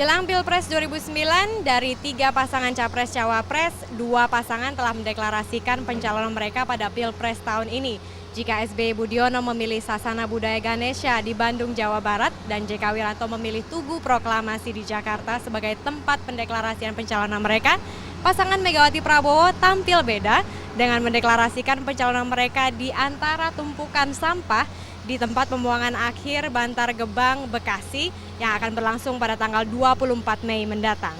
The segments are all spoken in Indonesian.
Jelang Pilpres 2009, dari 3 pasangan Capres-Cawapres, 2 pasangan telah mendeklarasikan pencalonan mereka pada Pilpres tahun ini. Jika SBY Budiono memilih Sasana Budaya Ganesha di Bandung, Jawa Barat, dan JK Wiranto memilih Tugu Proklamasi di Jakarta sebagai tempat pendeklarasian pencalonan mereka, pasangan Megawati Prabowo tampil beda dengan mendeklarasikan pencalonan mereka di antara tumpukan sampah di tempat pembuangan akhir Bantar Gebang, Bekasi yang akan berlangsung pada tanggal 24 Mei mendatang.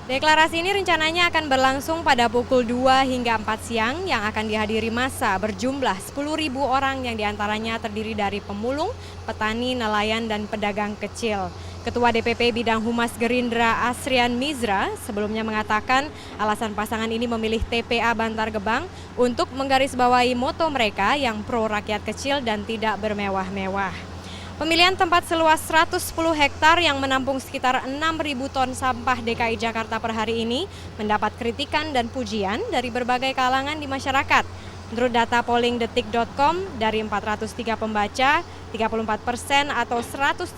Deklarasi ini rencananya akan berlangsung pada pukul 2 hingga 4 siang yang akan dihadiri massa berjumlah 10.000 orang yang diantaranya terdiri dari pemulung, petani, nelayan, dan pedagang kecil. Ketua DPP Bidang Humas Gerindra Asrian Mizra sebelumnya mengatakan alasan pasangan ini memilih TPA Bantar Gebang untuk menggarisbawahi moto mereka yang pro rakyat kecil dan tidak bermewah-mewah. Pemilihan tempat seluas 110 hektar yang menampung sekitar 6.000 ton sampah DKI Jakarta per hari ini mendapat kritikan dan pujian dari berbagai kalangan di masyarakat. Menurut data pollingdetik.com, dari 403 pembaca, 34% atau 136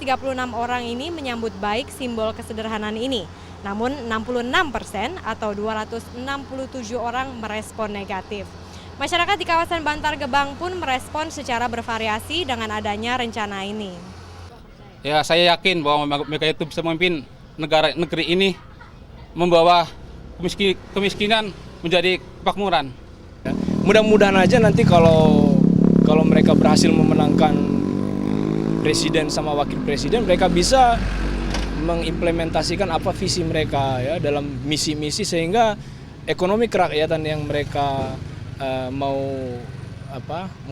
orang ini menyambut baik simbol kesederhanaan ini. Namun 66% atau 267 orang merespon negatif. Masyarakat di kawasan Bantar Gebang pun merespon secara bervariasi dengan adanya rencana ini. Ya, saya yakin bahwa mereka itu bisa memimpin negeri ini, membawa kemiskinan menjadi kemakmuran. Mudah-mudahan aja nanti kalau mereka berhasil memenangkan presiden sama wakil presiden, mereka bisa mengimplementasikan apa visi mereka ya dalam misi-misi sehingga ekonomi kerakyatan yang mereka mau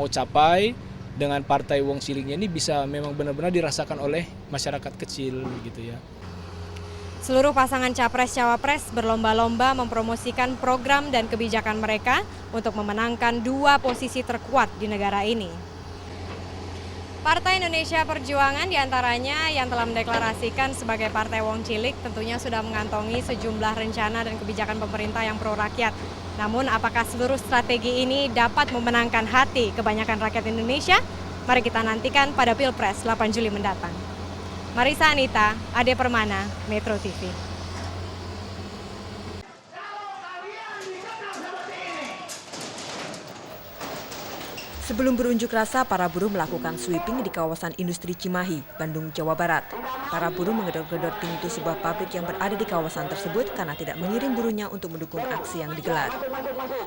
capai dengan partai Wong Cilingnya ini bisa memang benar-benar dirasakan oleh masyarakat kecil gitu ya. Seluruh pasangan Capres-Cawapres berlomba-lomba mempromosikan program dan kebijakan mereka untuk memenangkan 2 posisi terkuat di negara ini. Partai Indonesia Perjuangan diantaranya yang telah mendeklarasikan sebagai Partai Wong Cilik tentunya sudah mengantongi sejumlah rencana dan kebijakan pemerintah yang pro rakyat. Namun apakah seluruh strategi ini dapat memenangkan hati kebanyakan rakyat Indonesia? Mari kita nantikan pada Pilpres 8 Juli mendatang. Marisa Anita, Ade Permana, Metro TV. Sebelum berunjuk rasa, para buruh melakukan sweeping di kawasan industri Cimahi, Bandung, Jawa Barat. Para buruh menggedor-gedor pintu sebuah pabrik yang berada di kawasan tersebut karena tidak mengirim buruhnya untuk mendukung aksi yang digelar.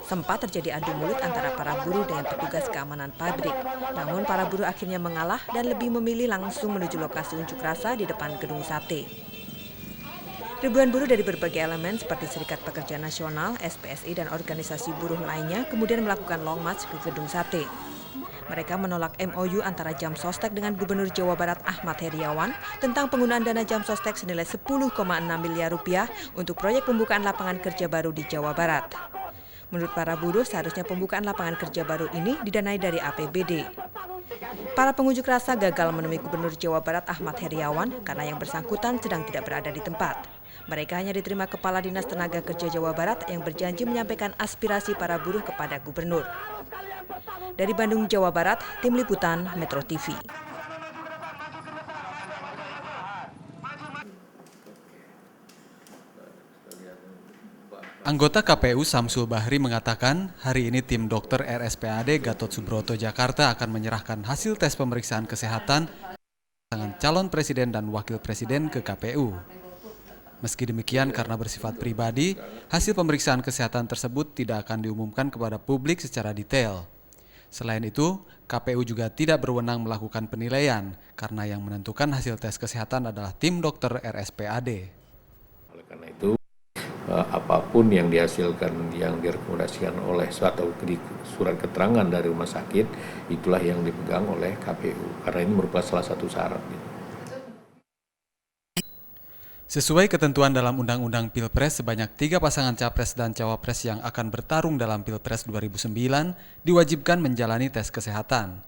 Sempat terjadi adu mulut antara para buruh dengan petugas keamanan pabrik. Namun para buruh akhirnya mengalah dan lebih memilih langsung menuju lokasi unjuk rasa di depan gedung sate. Ribuan buruh dari berbagai elemen seperti Serikat Pekerja Nasional, SPSI, dan organisasi buruh lainnya kemudian melakukan long march ke gedung sate. Mereka menolak MOU antara Jam Sostek dengan Gubernur Jawa Barat Ahmad Heriawan tentang penggunaan dana Jam Sostek senilai 10,6 miliar rupiah untuk proyek pembukaan lapangan kerja baru di Jawa Barat. Menurut para buruh, seharusnya pembukaan lapangan kerja baru ini didanai dari APBD. Para pengunjuk rasa gagal menemui Gubernur Jawa Barat Ahmad Heriawan karena yang bersangkutan sedang tidak berada di tempat. Mereka hanya diterima Kepala Dinas Tenaga Kerja Jawa Barat yang berjanji menyampaikan aspirasi para buruh kepada Gubernur. Dari Bandung, Jawa Barat, Tim Liputan Metro TV. Anggota KPU Samsul Bahri mengatakan hari ini tim dokter RSPAD Gatot Subroto Jakarta akan menyerahkan hasil tes pemeriksaan kesehatan pasangan calon presiden dan wakil presiden ke KPU. Meski demikian, karena bersifat pribadi, hasil pemeriksaan kesehatan tersebut tidak akan diumumkan kepada publik secara detail. Selain itu, KPU juga tidak berwenang melakukan penilaian karena yang menentukan hasil tes kesehatan adalah tim dokter RSPAD. Oleh karena itu, apapun yang dihasilkan, yang direkomendasikan oleh suatu surat keterangan dari rumah sakit, itulah yang dipegang oleh KPU karena ini merupakan salah satu syarat. Sesuai ketentuan dalam Undang-Undang Pilpres, sebanyak 3 pasangan Capres dan Cawapres yang akan bertarung dalam Pilpres 2009 diwajibkan menjalani tes kesehatan.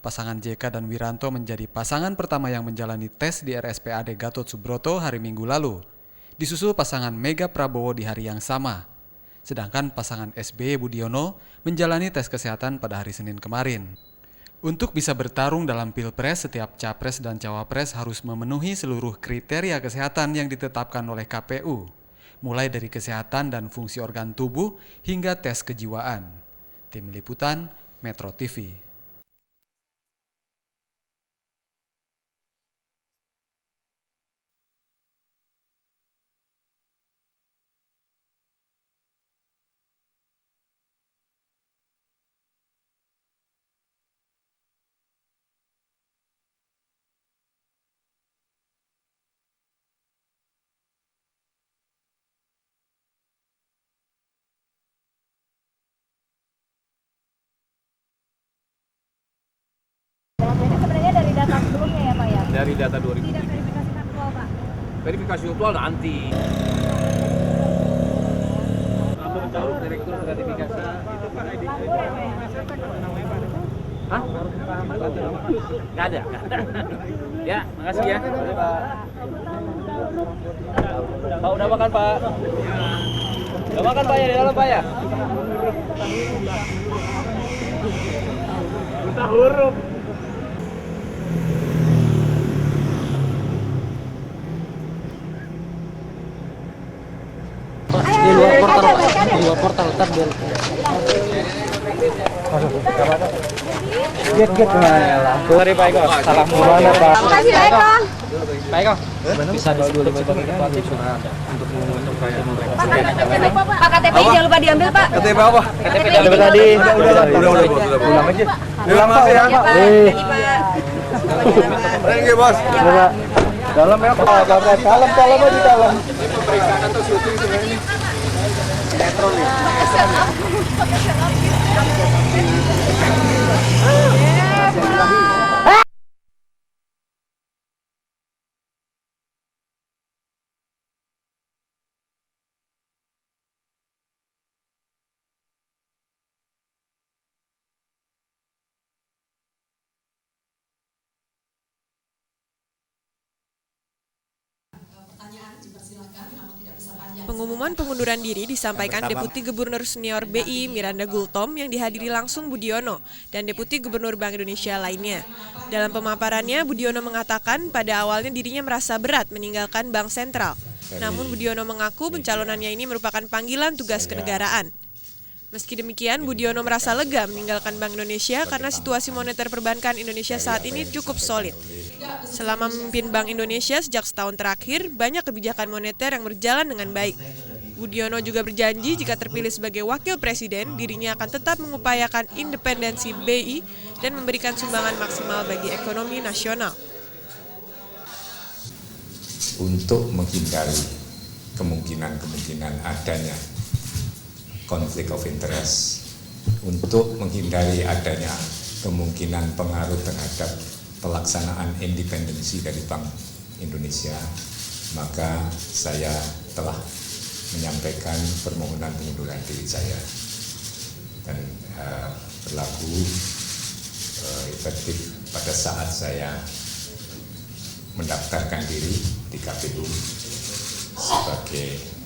Pasangan JK dan Wiranto menjadi pasangan pertama yang menjalani tes di RSPAD Gatot Subroto hari Minggu lalu. Disusul pasangan Mega Prabowo di hari yang sama. Sedangkan pasangan SBY Budiono menjalani tes kesehatan pada hari Senin kemarin. Untuk bisa bertarung dalam Pilpres, setiap capres dan cawapres harus memenuhi seluruh kriteria kesehatan yang ditetapkan oleh KPU, mulai dari kesehatan dan fungsi organ tubuh hingga tes kejiwaan. Tim Liputan, Metro TV. Ini sebenarnya dari data sebelumnya ya Pak ya? Dari data 2000. Tidak verifikasi faktual Pak? Verifikasi faktual nanti. Tahu direktur gratifikasi. Langgur ya Pak ya? Hah? Nggak ada. Ya, makasih ya. Pak, udah makan Pak? Udah makan Pak ya di dalam Pak ya? Buta huruf. Di luar portal ntar biar get lah. Mari Pak Eko, salam gimana Pak? Makasih Pak Eko. Pak Eko, bisa disuruh sebagai ketua surat untuk mengutuk saya mereka. Pak KTP jangan lupa diambil Pak. KTP apa? KTP KTP tadi. Udah. Pulang aja. Terima kasih ya Pak. Thank you Bos. Dalam ya Pak, dalam aja di dalam. Pemeriksaan atau syuting sebenarnya? Sinetron ya. Pengumuman pengunduran diri disampaikan Deputi Gubernur Senior BI Miranda Gultom yang dihadiri langsung Budiono dan Deputi Gubernur Bank Indonesia lainnya. Dalam pemaparannya, Budiono mengatakan pada awalnya dirinya merasa berat meninggalkan Bank Sentral. Namun Budiono mengaku pencalonannya ini merupakan panggilan tugas kenegaraan. Meski demikian, Budiono merasa lega meninggalkan Bank Indonesia karena situasi moneter perbankan Indonesia saat ini cukup solid. Selama memimpin Bank Indonesia sejak setahun terakhir, banyak kebijakan moneter yang berjalan dengan baik. Budiono juga berjanji jika terpilih sebagai wakil presiden, dirinya akan tetap mengupayakan independensi BI dan memberikan sumbangan maksimal bagi ekonomi nasional. Untuk menghindari kemungkinan adanya konflik of interest, untuk menghindari adanya kemungkinan pengaruh terhadap pelaksanaan independensi dari Bank Indonesia, maka saya telah menyampaikan permohonan pengunduran diri saya dan berlaku efektif pada saat saya mendaftarkan diri di KPU sebagai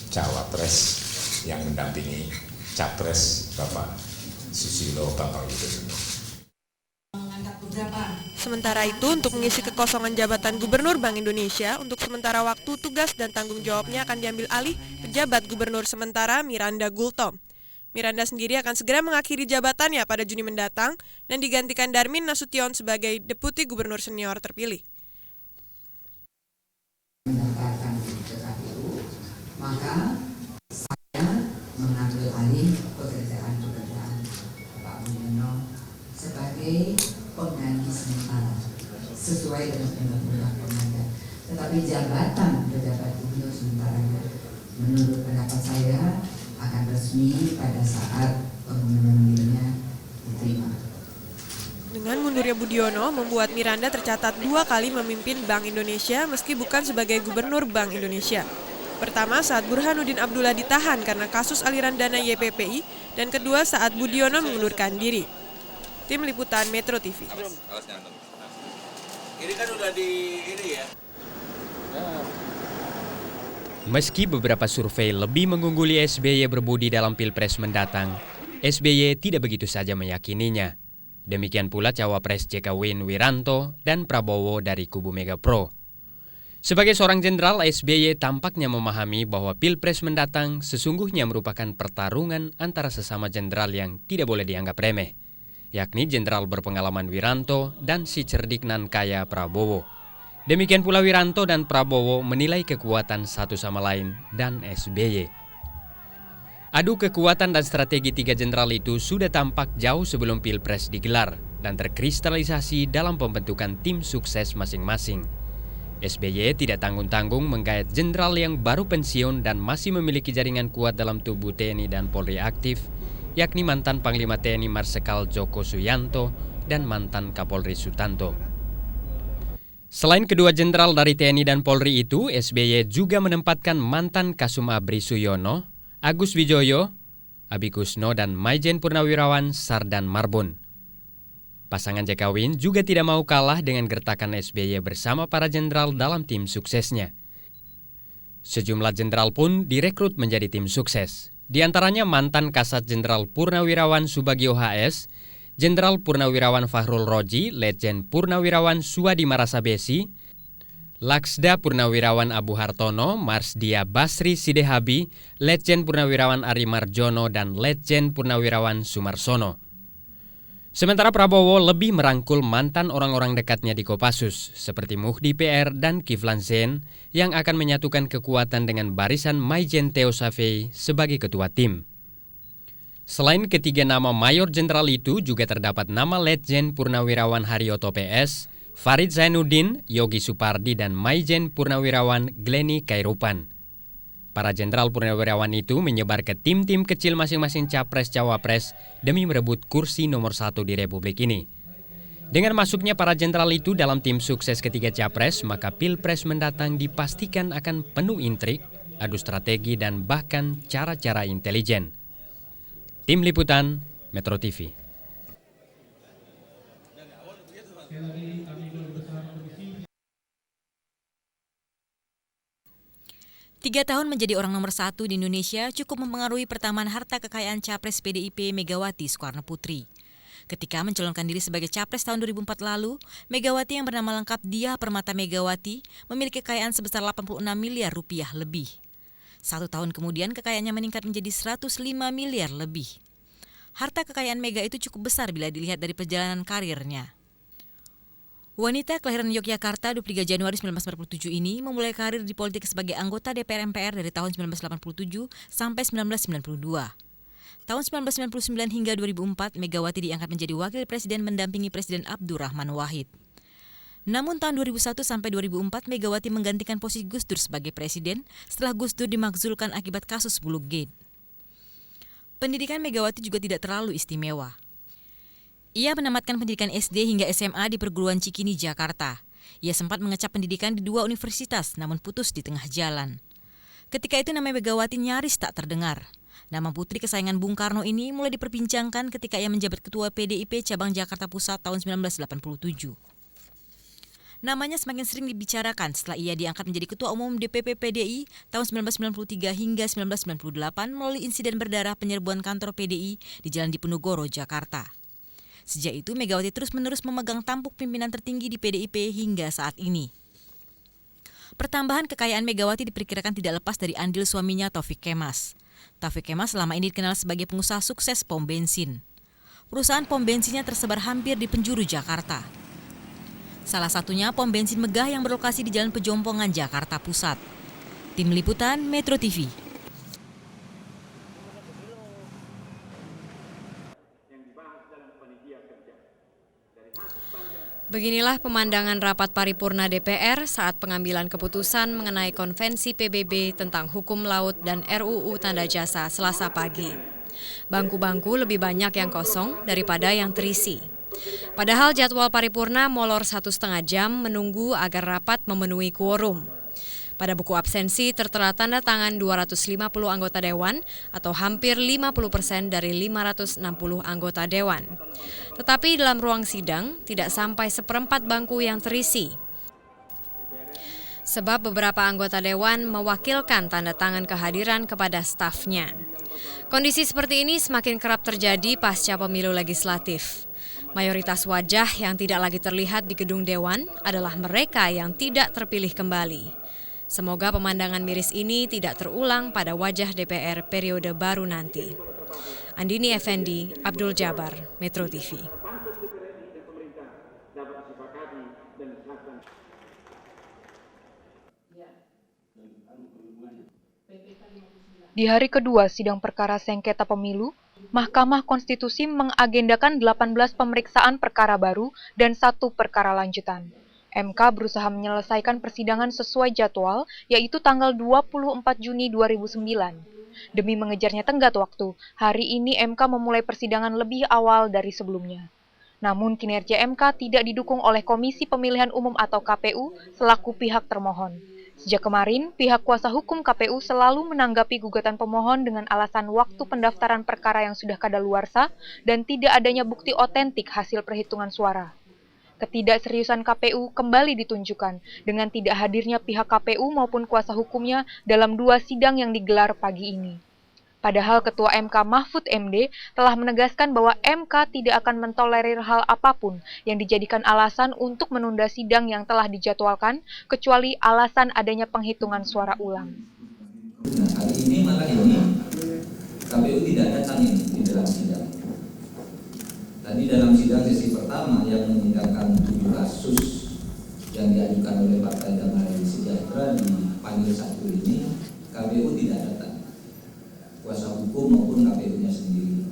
cawapres yang mendampingi capres Bapak Susilo Bambang Yudhoyono. Sementara itu, untuk mengisi kekosongan jabatan Gubernur Bank Indonesia, untuk sementara waktu tugas dan tanggung jawabnya akan diambil alih pejabat Gubernur sementara Miranda Gultom. Miranda sendiri akan segera mengakhiri jabatannya pada Juni mendatang dan digantikan Darmin Nasution sebagai Deputi Gubernur Senior terpilih. Maka saya mengambil alih pekerjaan Pak Budiono sebagai pengganti sementara sesuai dengan undang-undang penggantian. Tetapi jabatan pejabat gubernur sementara menurut pendapat saya akan resmi pada saat pengunduran dirinya diterima. Dengan mundurnya Budiono membuat Miranda tercatat 2 kali memimpin Bank Indonesia meski bukan sebagai Gubernur Bank Indonesia. Pertama saat Burhanuddin Abdullah ditahan karena kasus aliran dana YPPI, dan kedua saat Budiono mengundurkan diri. Tim Liputan Metro TV. Ini kan udah di ini ya. Meski beberapa survei lebih mengungguli SBY berbudi dalam Pilpres mendatang, SBY tidak begitu saja meyakininya. Demikian pula Cawapres JK Win Wiranto dan Prabowo dari kubu Mega Pro. Sebagai seorang jenderal, SBY tampaknya memahami bahwa Pilpres mendatang sesungguhnya merupakan pertarungan antara sesama jenderal yang tidak boleh dianggap remeh, yakni jenderal berpengalaman Wiranto dan si cerdik nan kaya Prabowo. Demikian pula Wiranto dan Prabowo menilai kekuatan satu sama lain dan SBY. Adu kekuatan dan strategi tiga jenderal itu sudah tampak jauh sebelum Pilpres digelar dan terkristalisasi dalam pembentukan tim sukses masing-masing. SBY tidak tanggung-tanggung menggait jenderal yang baru pensiun dan masih memiliki jaringan kuat dalam tubuh TNI dan Polri aktif, yakni mantan Panglima TNI Marsikal Djoko Suyanto dan mantan Kapolri Sutanto. Selain kedua jenderal dari TNI dan Polri itu, SBY juga menempatkan mantan Kasum Abri Suyono, Agus Wijoyo, Abi Kusno dan Maijen Purnawirawan Sardan Marbun. Pasangan JK Win juga tidak mau kalah dengan gertakan SBY bersama para jenderal dalam tim suksesnya. Sejumlah jenderal pun direkrut menjadi tim sukses. Di antaranya mantan Kasat Jenderal Purnawirawan Subagio HS, Jenderal Purnawirawan Fahrul Roji, Letjen Purnawirawan Suadi Marasabesi, Laksda Purnawirawan Abu Hartono, Marsdia Basri Sidehabi, Letjen Purnawirawan Ari Marjono, dan Letjen Purnawirawan Sumarsono. Sementara Prabowo lebih merangkul mantan orang-orang dekatnya di Kopassus, seperti Muhdi PR dan Kiflan Zain, yang akan menyatukan kekuatan dengan barisan Maijen Theo Safei sebagai ketua tim. Selain ketiga nama Mayor Jenderal itu, juga terdapat nama Letjen Purnawirawan Haryoto PS, Farid Zainuddin, Yogi Supardi, dan Maijen Purnawirawan Glenny Kairupan. Para jenderal purnawirawan itu menyebar ke tim-tim kecil masing-masing capres-cawapres demi merebut kursi nomor 1 di Republik ini. Dengan masuknya para jenderal itu dalam tim sukses ketiga capres, maka Pilpres mendatang dipastikan akan penuh intrik, adu strategi, dan bahkan cara-cara intelijen. Tim Liputan, Metro TV. Tiga tahun menjadi orang nomor 1 di Indonesia cukup mempengaruhi pertambahan harta kekayaan Capres PDIP Megawati Soekarno Putri. Ketika mencalonkan diri sebagai Capres tahun 2004 lalu, Megawati yang bernama lengkap Diah Permata Megawati memiliki kekayaan sebesar 86 miliar rupiah lebih. 1 tahun kemudian kekayaannya meningkat menjadi 105 miliar lebih. Harta kekayaan Mega itu cukup besar bila dilihat dari perjalanan karirnya. Wanita kelahiran Yogyakarta 23 Januari 1947 ini memulai karir di politik sebagai anggota DPR MPR dari tahun 1987 sampai 1992. Tahun 1999 hingga 2004, Megawati diangkat menjadi wakil presiden mendampingi Presiden Abdurrahman Wahid. Namun tahun 2001 sampai 2004, Megawati menggantikan posisi Gus Dur sebagai presiden setelah Gus Dur dimakzulkan akibat kasus Buluk-Gate. Pendidikan Megawati juga tidak terlalu istimewa. Ia menamatkan pendidikan SD hingga SMA di Perguruan Cikini, Jakarta. Ia sempat mengecap pendidikan di 2 universitas, namun putus di tengah jalan. Ketika itu nama Megawati nyaris tak terdengar. Nama putri kesayangan Bung Karno ini mulai diperbincangkan ketika ia menjabat Ketua PDIP Cabang Jakarta Pusat tahun 1987. Namanya semakin sering dibicarakan setelah ia diangkat menjadi Ketua Umum DPP PDI tahun 1993 hingga 1998 melalui insiden berdarah penyerbuan kantor PDI di Jalan Diponegoro, Jakarta. Sejak itu, Megawati terus-menerus memegang tampuk pimpinan tertinggi di PDIP hingga saat ini. Pertambahan kekayaan Megawati diperkirakan tidak lepas dari andil suaminya Taufik Kemas. Taufik Kemas selama ini dikenal sebagai pengusaha sukses pom bensin. Perusahaan pom bensinnya tersebar hampir di penjuru Jakarta. Salah satunya pom bensin megah yang berlokasi di Jalan Pejompongan, Jakarta Pusat. Tim Liputan, Metro TV. Beginilah pemandangan rapat paripurna DPR saat pengambilan keputusan mengenai konvensi PBB tentang hukum laut dan RUU Tanda Jasa Selasa pagi. Bangku-bangku lebih banyak yang kosong daripada yang terisi. Padahal jadwal paripurna molor 1,5 jam menunggu agar rapat memenuhi quorum. Pada buku absensi tertera tanda tangan 250 anggota dewan atau hampir 50% dari 560 anggota dewan. Tetapi dalam ruang sidang tidak sampai seperempat bangku yang terisi. Sebab beberapa anggota dewan mewakilkan tanda tangan kehadiran kepada stafnya. Kondisi seperti ini semakin kerap terjadi pasca pemilu legislatif. Mayoritas wajah yang tidak lagi terlihat di gedung Dewan adalah mereka yang tidak terpilih kembali. Semoga pemandangan miris ini tidak terulang pada wajah DPR periode baru nanti. Andini Effendi, Abdul Jabar, Metro TV. Di hari kedua sidang perkara sengketa pemilu, Mahkamah Konstitusi mengagendakan 18 pemeriksaan perkara baru dan 1 perkara lanjutan. MK berusaha menyelesaikan persidangan sesuai jadwal, yaitu tanggal 24 Juni 2009. Demi mengejarnya tenggat waktu, hari ini MK memulai persidangan lebih awal dari sebelumnya. Namun kinerja MK tidak didukung oleh Komisi Pemilihan Umum atau KPU selaku pihak termohon. Sejak kemarin, pihak kuasa hukum KPU selalu menanggapi gugatan pemohon dengan alasan waktu pendaftaran perkara yang sudah kadaluarsa dan tidak adanya bukti otentik hasil perhitungan suara. Ketidakseriusan KPU kembali ditunjukkan dengan tidak hadirnya pihak KPU maupun kuasa hukumnya dalam 2 sidang yang digelar pagi ini. Padahal Ketua MK Mahfud MD telah menegaskan bahwa MK tidak akan mentolerir hal apapun yang dijadikan alasan untuk menunda sidang yang telah dijadwalkan, kecuali alasan adanya penghitungan suara ulang. Hari ini malah ini KPU tidak datang ini di dalam sidang. Tadi dalam sidang sesi pertama yang menyidangkan 7 kasus yang diajukan oleh Partai Damai Sejahtera di panel 1 ini, KPU tidak datang. Kuasa hukum maupun KPU-nya sendiri.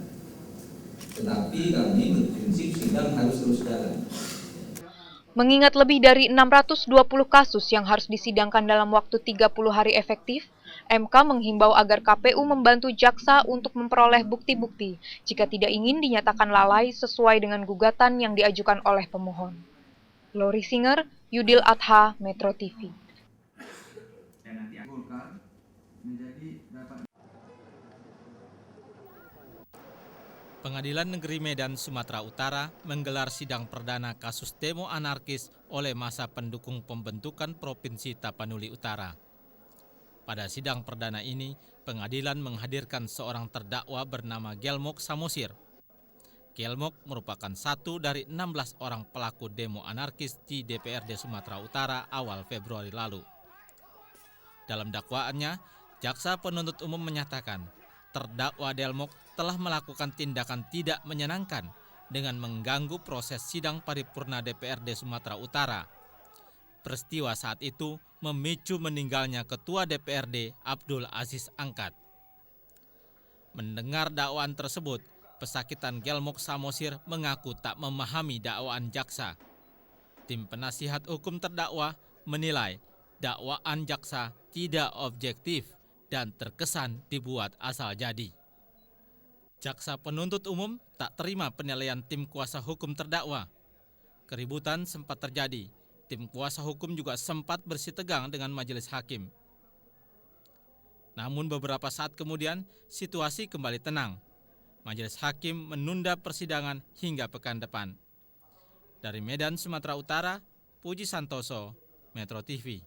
Tetapi kami berprinsip sidang harus terus jalan. Mengingat lebih dari 620 kasus yang harus disidangkan dalam waktu 30 hari efektif, MK menghimbau agar KPU membantu jaksa untuk memperoleh bukti-bukti jika tidak ingin dinyatakan lalai sesuai dengan gugatan yang diajukan oleh pemohon. Lori Singer, Yudil Adha, Metro TV. Pengadilan Negeri Medan, Sumatera Utara menggelar sidang perdana kasus demo anarkis oleh massa pendukung pembentukan Provinsi Tapanuli Utara. Pada sidang perdana ini, pengadilan menghadirkan seorang terdakwa bernama Gelmok Samosir. Gelmok merupakan satu dari 16 orang pelaku demo anarkis di DPRD Sumatera Utara awal Februari lalu. Dalam dakwaannya, jaksa penuntut umum menyatakan terdakwa Gelmok telah melakukan tindakan tidak menyenangkan dengan mengganggu proses sidang paripurna DPRD Sumatera Utara. Peristiwa saat itu memicu meninggalnya Ketua DPRD Abdul Aziz Angkat. Mendengar dakwaan tersebut, pesakitan Gelmok Samosir mengaku tak memahami dakwaan jaksa. Tim penasihat hukum terdakwa menilai dakwaan jaksa tidak objektif dan terkesan dibuat asal jadi. Jaksa penuntut umum tak terima penilaian tim kuasa hukum terdakwa. Keributan sempat terjadi. Tim kuasa hukum juga sempat bersitegang dengan majelis hakim. Namun beberapa saat kemudian, situasi kembali tenang. Majelis hakim menunda persidangan hingga pekan depan. Dari Medan, Sumatera Utara, Puji Santoso, Metro TV.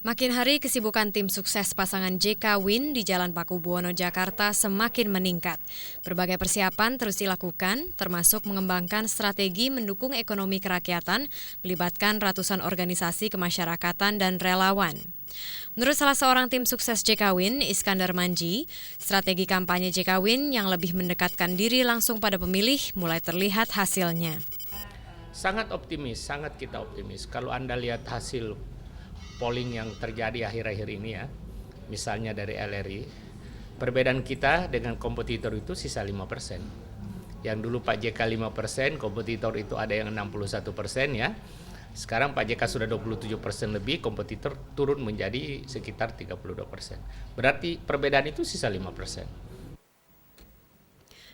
Makin hari kesibukan tim sukses pasangan JK Win di Jalan Pakubuwono, Jakarta semakin meningkat. Berbagai persiapan terus dilakukan, termasuk mengembangkan strategi mendukung ekonomi kerakyatan, melibatkan ratusan organisasi kemasyarakatan dan relawan. Menurut salah seorang tim sukses JK Win, Iskandar Manji, strategi kampanye JK Win yang lebih mendekatkan diri langsung pada pemilih mulai terlihat hasilnya. Sangat kita optimis. Kalau Anda lihat hasil polling yang terjadi akhir-akhir ini ya, misalnya dari LRI, perbedaan kita dengan kompetitor itu sisa 5%. Yang dulu Pak JK 5%, kompetitor itu ada yang 61% ya. Sekarang Pak JK sudah 27% lebih, kompetitor turun menjadi sekitar 32%. Berarti perbedaan itu sisa 5%.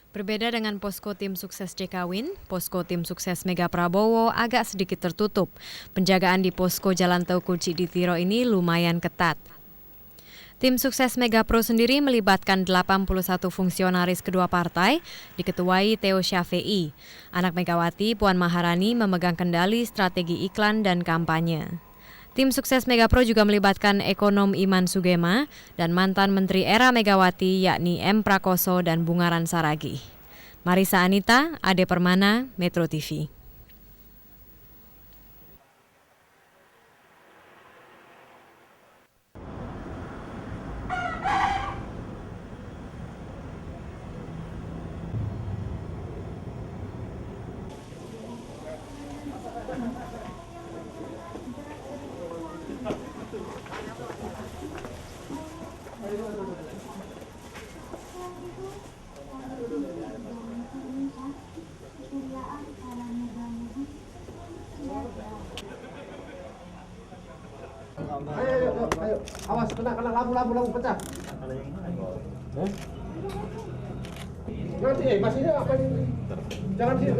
Berbeda dengan posko tim sukses JK Win, posko tim sukses Mega Prabowo agak sedikit tertutup. Penjagaan di posko Jalan Teuku Cikditiro ini lumayan ketat. Tim sukses Mega Pro sendiri melibatkan 81 fungsionaris kedua partai, diketuai Theo Syafiei. Anak Megawati, Puan Maharani, memegang kendali strategi iklan dan kampanye. Tim sukses Mega Pro juga melibatkan ekonom Iman Sugema dan mantan Menteri era Megawati yakni M. Prakoso dan Bungaran Saragih. Marisa Anita, Ade Permana, Metro TV. Ayo, awas kena lampu pecah. Nanti masihnya apa ini? Jangan sih.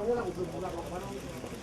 Pulang.